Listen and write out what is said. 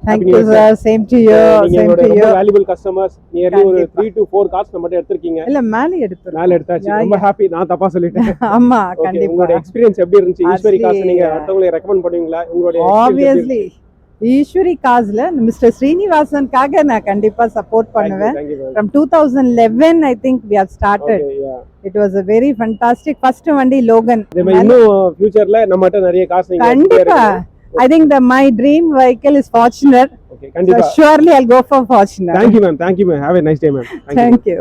Thank you sir, same to you, நீங்க same to ரொம்ப you. Valuable customers nearly ஒரு 3 to 4 cars நம்மட்ட எடுத்துர்க்கீங்க. இல்ல மேல எடுத்துறோம். மேல எடுத்தாச்சு. ரொம்ப ஹாப்பி. நான் தப்பா சொல்லிட்டேன். ஆமா Okay, கண்டிப்பா. உங்களுடைய எக்ஸ்பீரியன்ஸ் எப்படி இருந்துச்சு? ஈஸ்வரி கார்ஸ் நீங்க Actually, அடுத்தவங்களுக்கு ரெக்கமெண்ட் பண்ணுவீங்களா? உங்களுடைய obviously ஈஸ்வரி காஸ்ல மிஸ்டர் ஸ்ரீனிவாசன்காக நான் கண்டிப்பா சப்போர்ட் பண்ணுவேன். Thank you, ma'am. From 2011 I think we have started. Okay, yeah. It was a very fantastic first வண்டி லோகன். இதே மாதிரி இன்னும் ஃபியூச்சர்ல நம்மட்ட நிறைய கார்ஸ் நீங்க கண்டிப்பா. I think my dream vehicle is Fortuner. Okay, கண்டிப்பா. So surely I'll go for Fortuner. Thank you ma'am. Thank you ma'am. Have a nice day ma'am. Thank you.